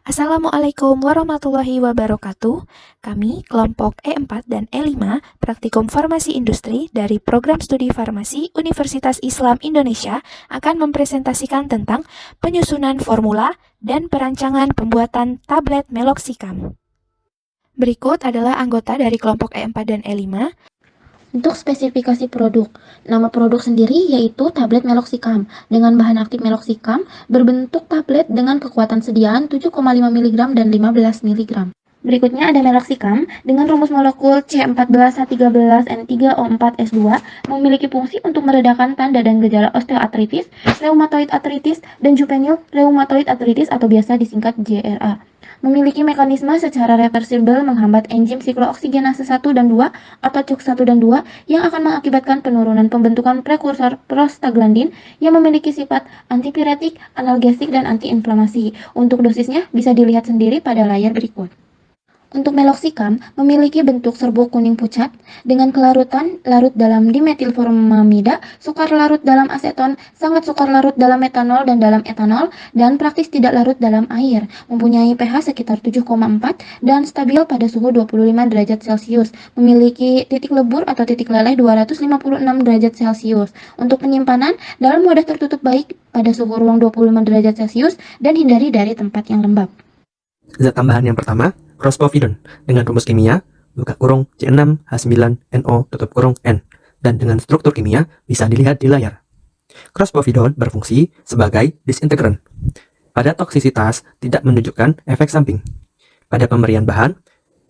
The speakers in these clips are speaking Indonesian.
Assalamualaikum warahmatullahi wabarakatuh. Kami, kelompok E4 dan E5, Praktikum Farmasi Industri dari Program Studi Farmasi Universitas Islam Indonesia akan mempresentasikan tentang penyusunan formula dan perancangan pembuatan tablet meloxicam. Berikut adalah anggota dari kelompok E4 dan E5. Untuk spesifikasi produk, nama produk sendiri yaitu tablet meloxicam dengan bahan aktif meloxicam berbentuk tablet dengan kekuatan sediaan 7,5 mg dan 15 mg. Berikutnya ada meloxicam dengan rumus molekul C14H13N3O4S2 memiliki fungsi untuk meredakan tanda dan gejala osteoartritis, rheumatoid arthritis, dan juvenile rheumatoid arthritis atau biasa disingkat JRA. Memiliki mekanisme secara reversibel menghambat enzim siklooksigenase 1 dan 2 atau COX-1 dan 2 yang akan mengakibatkan penurunan pembentukan prekursor prostaglandin yang memiliki sifat antipiretik, analgesik, dan antiinflamasi. Untuk dosisnya bisa dilihat sendiri pada layar berikut. Untuk meloxicam memiliki bentuk serbuk kuning pucat dengan kelarutan larut dalam dimetilformamida, sukar larut dalam aseton, sangat sukar larut dalam metanol dan dalam etanol, dan praktis tidak larut dalam air. Mempunyai pH sekitar 7,4 dan stabil pada suhu 25 derajat Celcius. Memiliki titik lebur atau titik leleh 256 derajat Celcius. Untuk penyimpanan dalam wadah tertutup baik pada suhu ruang 25 derajat Celcius dan hindari dari tempat yang lembab. Zat tambahan yang pertama, crospovidone dengan rumus kimia (C6H9NO(N) dan dengan struktur kimia bisa dilihat di layar. Crospovidone berfungsi sebagai disintegran. Pada toksisitas tidak menunjukkan efek samping. Pada pemberian bahan,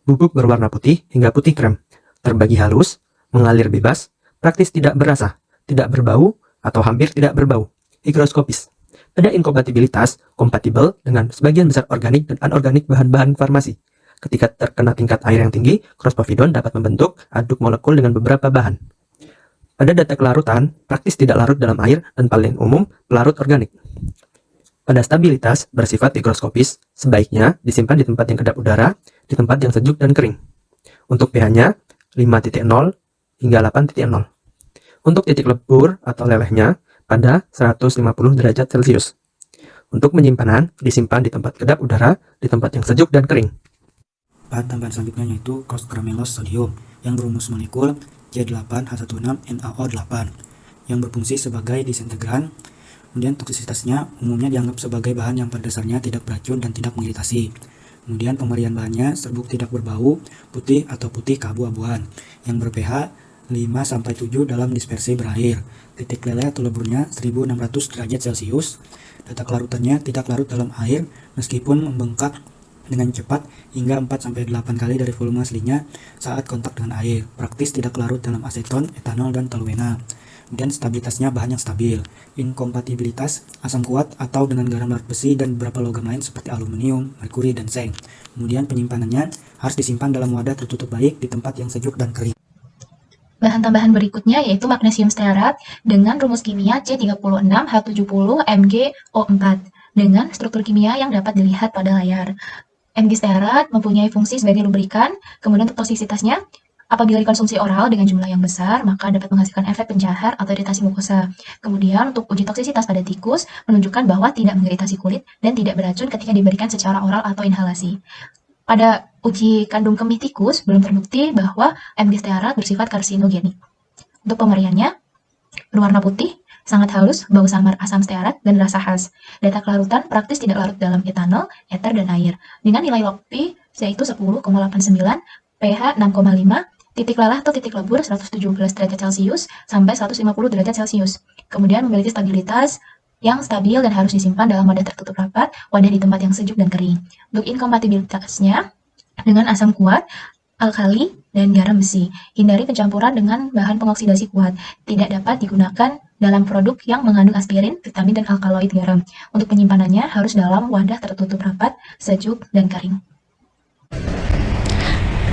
bubuk berwarna putih hingga putih krem, terbagi halus, mengalir bebas, praktis tidak berasa, tidak berbau atau hampir tidak berbau, higroskopis. Pada inkompatibilitas, kompatibel dengan sebagian besar organik dan anorganik bahan-bahan farmasi. Ketika terkena tingkat air yang tinggi, crospovidone dapat membentuk aduk molekul dengan beberapa bahan. Pada data kelarutan, praktis tidak larut dalam air dan paling umum pelarut organik. Pada stabilitas bersifat higroskopis, sebaiknya disimpan di tempat yang kedap udara, di tempat yang sejuk dan kering. Untuk pH-nya 5.0 hingga 8.0. Untuk titik lebur atau lelehnya pada 150 derajat Celcius. Untuk penyimpanan, disimpan di tempat kedap udara, di tempat yang sejuk dan kering. Bahan tambahan selanjutnya yaitu crossgramelose sodium yang berumus molekul C8H16NaO8 yang berfungsi sebagai disintegran. Kemudian toksisitasnya umumnya dianggap sebagai bahan yang pada dasarnya tidak beracun dan tidak mengiritasi. Kemudian pemberian bahannya serbuk tidak berbau, putih atau putih keabu-abuan yang ber-pH 5-7 dalam dispersi berair. Titik leleh atau leburnya 1600 derajat Celcius. Data kelarutannya tidak larut dalam air meskipun membengkak dengan cepat hingga 4-8 kali dari volume aslinya saat kontak dengan air. Praktis tidak larut dalam aseton, etanol, dan toluena. Kemudian stabilitasnya bahan yang stabil. Inkompatibilitas asam kuat atau dengan garam larut besi dan beberapa logam lain seperti aluminium, merkuri, dan seng. Kemudian penyimpanannya harus disimpan dalam wadah tertutup baik di tempat yang sejuk dan kering. Bahan tambahan berikutnya yaitu magnesium stearat dengan rumus kimia C36H70MgO4 dengan struktur kimia yang dapat dilihat pada layar. Mg stearat mempunyai fungsi sebagai lubrikan, kemudian untuk toksisitasnya, apabila dikonsumsi oral dengan jumlah yang besar, maka dapat menghasilkan efek pencahar atau iritasi mukosa. Kemudian untuk uji toksisitas pada tikus menunjukkan bahwa tidak mengiritasi kulit dan tidak beracun ketika diberikan secara oral atau inhalasi. Pada uji kandung kemih tikus, belum terbukti bahwa Mg stearat bersifat karsinogenik. Untuk pemberiannya, berwarna putih, sangat halus, bau samar asam stearat, dan rasa khas. Data kelarutan praktis tidak larut dalam etanol, eter, dan air. Dengan nilai log P yaitu 10,89, pH 6,5, titik lelah atau titik lebur 117 derajat Celcius sampai 150 derajat Celcius. Kemudian memiliki stabilitas yang stabil dan harus disimpan dalam wadah tertutup rapat, wadah di tempat yang sejuk dan kering. Untuk inkompatibilitasnya dengan asam kuat, alkali, dan garam besi. Hindari pencampuran dengan bahan pengoksidasi kuat. Tidak dapat digunakan dalam produk yang mengandung aspirin, vitamin, dan alkaloid garam. Untuk penyimpanannya harus dalam wadah tertutup rapat, sejuk, dan kering.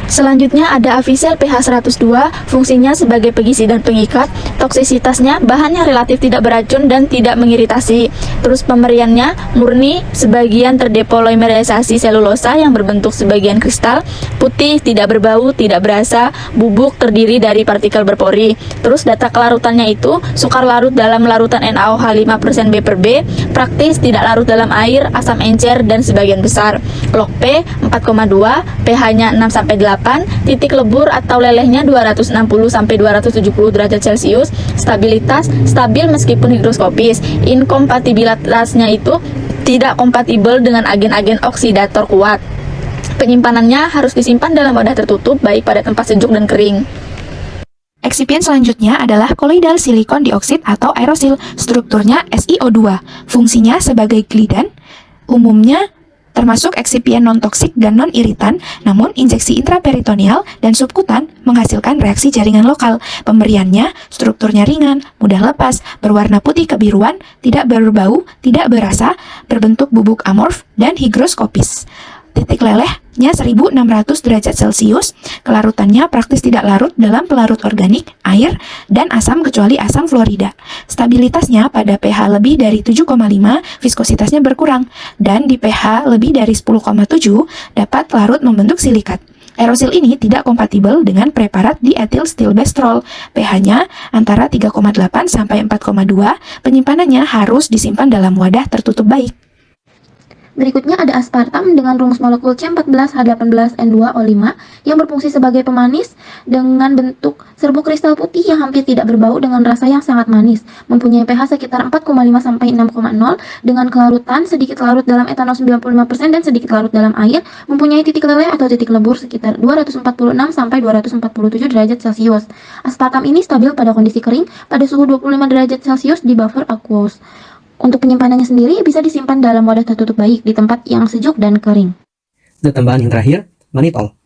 Selanjutnya ada Avisel pH 102, fungsinya sebagai pengisi dan pengikat, toksisitasnya bahannya relatif tidak beracun dan tidak mengiritasi. Terus pemberiannya murni, sebagian terdepolimerisasi selulosa yang berbentuk sebagian kristal, putih, tidak berbau, tidak berasa, bubuk terdiri dari partikel berpori. Terus data kelarutannya itu sukar larut dalam larutan NaOH 5% B/B, praktis tidak larut dalam air, asam encer dan sebagian besar. Log P 4,2, pH-nya 6-8, titik lebur atau lelehnya 260-270 derajat Celcius, stabilitas stabil meskipun higroskopis. Inkompatibilitasnya itu tidak kompatibel dengan agen-agen oksidator kuat. Penyimpanan harus disimpan dalam wadah tertutup baik pada tempat sejuk dan kering. Eksipien selanjutnya adalah koloidal silikon dioksid atau aerosil, strukturnya SiO2. Fungsinya sebagai glidan, umumnya termasuk eksipien non-toksik dan non-iritan, namun injeksi intraperitoneal dan subkutan menghasilkan reaksi jaringan lokal. Pemberiannya, strukturnya ringan, mudah lepas, berwarna putih kebiruan, tidak berbau, tidak berasa, berbentuk bubuk amorf, dan higroskopis. Titik lelehnya 1600 derajat Celcius, kelarutannya praktis tidak larut dalam pelarut organik, air, dan asam kecuali asam fluorida. Stabilitasnya pada pH lebih dari 7,5, viskositasnya berkurang, dan di pH lebih dari 10,7 dapat larut membentuk silikat. Aerosil ini tidak kompatibel dengan preparat diethylstilbestrol. pH-nya antara 3,8 sampai 4,2, penyimpanannya harus disimpan dalam wadah tertutup baik. Berikutnya ada aspartam dengan rumus molekul C14H18N2O5 yang berfungsi sebagai pemanis dengan bentuk serbuk kristal putih yang hampir tidak berbau dengan rasa yang sangat manis. Mempunyai pH sekitar 4,5 sampai 6,0 dengan kelarutan sedikit larut dalam etanol 95% dan sedikit larut dalam air. Mempunyai titik leleh atau titik lebur sekitar 246 sampai 247 derajat Celcius. Aspartam ini stabil pada kondisi kering pada suhu 25 derajat Celcius di buffer aqueous. Untuk penyimpanannya sendiri bisa disimpan dalam wadah tertutup baik di tempat yang sejuk dan kering. Dan tambahan yang terakhir, manitol.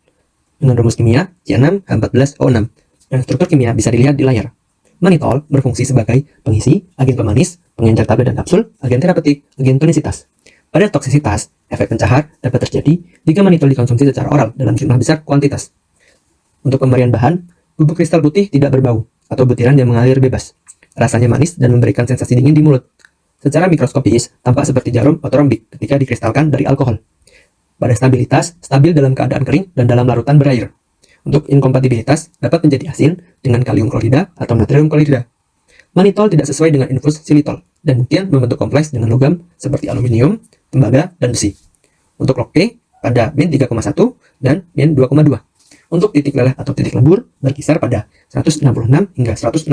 Dengan rumus kimia C6H14O6 dan struktur kimia bisa dilihat di layar. Manitol berfungsi sebagai pengisi, agen pemanis, pengencer tablet dan kapsul, agen terapeutik, agen tonisitas. Pada toksisitas, efek pencahar dapat terjadi jika manitol dikonsumsi secara oral dalam jumlah besar kuantitas. Untuk pemberian bahan, bubuk kristal putih tidak berbau atau butiran yang mengalir bebas. Rasanya manis dan memberikan sensasi dingin di mulut. Secara mikroskopis, tampak seperti jarum atau rombik ketika dikristalkan dari alkohol. Pada stabilitas, stabil dalam keadaan kering dan dalam larutan berair. Untuk inkompatibilitas, dapat menjadi asin dengan kalium klorida atau natrium klorida. Manitol tidak sesuai dengan infus silitol dan mungkin membentuk kompleks dengan logam seperti aluminium, tembaga, dan besi. Untuk log P pada min 3,1 dan min 2,2. Untuk titik leleh atau titik lebur berkisar pada 166 hingga 168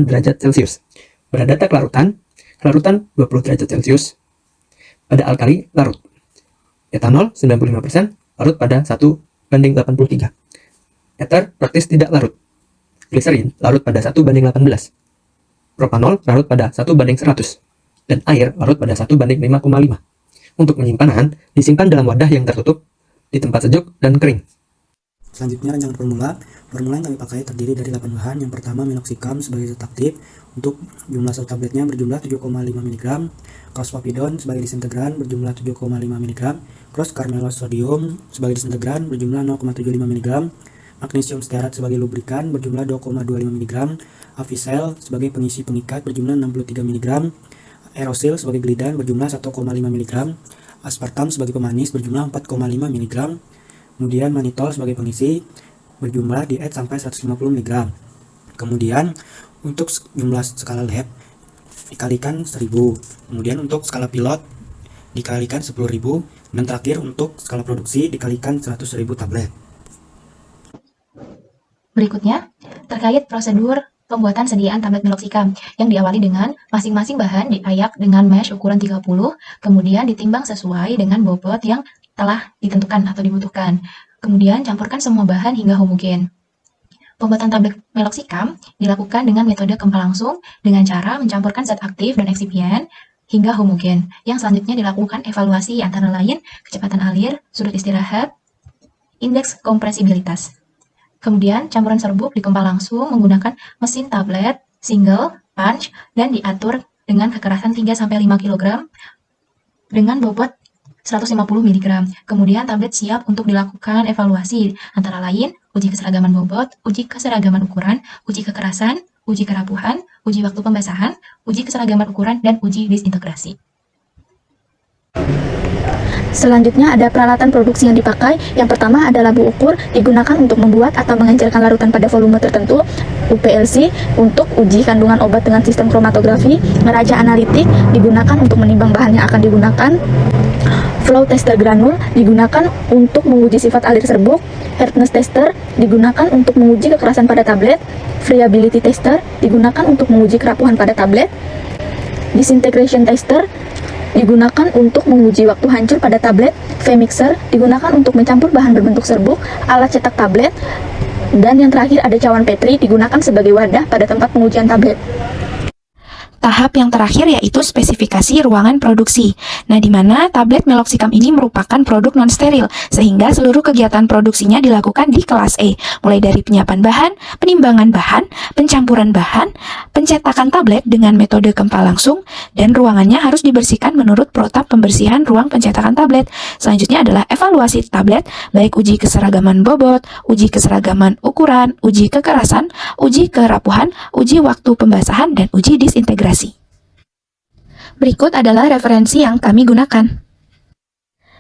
derajat Celcius. Pada data kelarutan 20 derajat Celcius. Pada alkali larut. Etanol 95% larut pada 1:83. Ether praktis tidak larut. Gliserin larut pada 1:18. Propanol larut pada 1:100. Dan air larut pada 1:5,5. Untuk penyimpanan, disimpan dalam wadah yang tertutup di tempat sejuk dan kering. Selanjutnya rancangan formula. Formula yang kami pakai terdiri dari 8 bahan. Yang pertama minoxicam sebagai zat aktif. Untuk jumlah satu tabletnya berjumlah 7,5 mg. Crospapidon sebagai disintegran berjumlah 7,5 mg. Cross carmelos sodium sebagai disintegran berjumlah 0,75 mg. Magnesium stearat sebagai lubrikan berjumlah 2,25 mg. Avisel sebagai pengisi pengikat berjumlah 63 mg. Aerosil sebagai glidan berjumlah 1,5 mg. Aspartam sebagai pemanis berjumlah 4,5 mg. Kemudian manitol sebagai pengisi berjumlah diet sampai 150 mg. Kemudian untuk jumlah skala lab dikalikan 1000. Kemudian untuk skala pilot dikalikan 10.000. Dan terakhir untuk skala produksi dikalikan 100.000 tablet. Berikutnya, terkait prosedur pembuatan sediaan tablet meloxicam yang diawali dengan masing-masing bahan diayak dengan mesh ukuran 30, kemudian ditimbang sesuai dengan bobot yang telah ditentukan atau dibutuhkan. Kemudian campurkan semua bahan hingga homogen. Pembuatan tablet meloxicam dilakukan dengan metode gempa langsung dengan cara mencampurkan zat aktif dan eksipien hingga homogen. Yang selanjutnya dilakukan evaluasi antara lain kecepatan alir, sudut istirahat, indeks kompresibilitas. Kemudian campuran serbuk digempa langsung menggunakan mesin tablet, single, punch, dan diatur dengan kekerasan 3-5 kg dengan bobot 150 mg. Kemudian tablet siap untuk dilakukan evaluasi, antara lain uji keseragaman bobot, uji keseragaman ukuran, uji kekerasan, uji kerapuhan, uji waktu pembasahan, uji keseragaman ukuran, dan uji disintegrasi. Selanjutnya ada peralatan produksi yang dipakai. Yang pertama adalah buku ukur, digunakan untuk membuat atau mengencerkan larutan pada volume tertentu. UPLC untuk uji kandungan obat dengan sistem kromatografi. Neraca analitik digunakan untuk menimbang bahan yang akan digunakan. Flow tester granul digunakan untuk menguji sifat alir serbuk. Hardness tester digunakan untuk menguji kekerasan pada tablet. Friability tester digunakan untuk menguji kerapuhan pada tablet. Disintegration tester digunakan untuk menguji waktu hancur pada tablet. V-mixer digunakan untuk mencampur bahan berbentuk serbuk. Alat cetak tablet. Dan yang terakhir ada cawan Petri digunakan sebagai wadah pada tempat pengujian tablet. Tahap yang terakhir yaitu spesifikasi ruangan produksi. Nah, di mana tablet meloxicam ini merupakan produk non-steril, sehingga seluruh kegiatan produksinya dilakukan di kelas E, mulai dari penyiapan bahan, penimbangan bahan, pencampuran bahan, pencetakan tablet dengan metode gempa langsung, dan ruangannya harus dibersihkan menurut protap pembersihan ruang pencetakan tablet. Selanjutnya adalah evaluasi tablet, baik uji keseragaman bobot, uji keseragaman ukuran, uji kekerasan, uji kerapuhan, uji waktu pembasahan, dan uji disintegrasi. Berikut adalah referensi yang kami gunakan.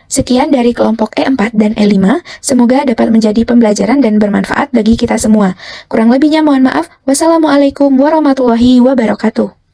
Sekian dari kelompok E4 dan E5, semoga dapat menjadi pembelajaran dan bermanfaat bagi kita semua. Kurang lebihnya mohon maaf. Wassalamualaikum warahmatullahi wabarakatuh.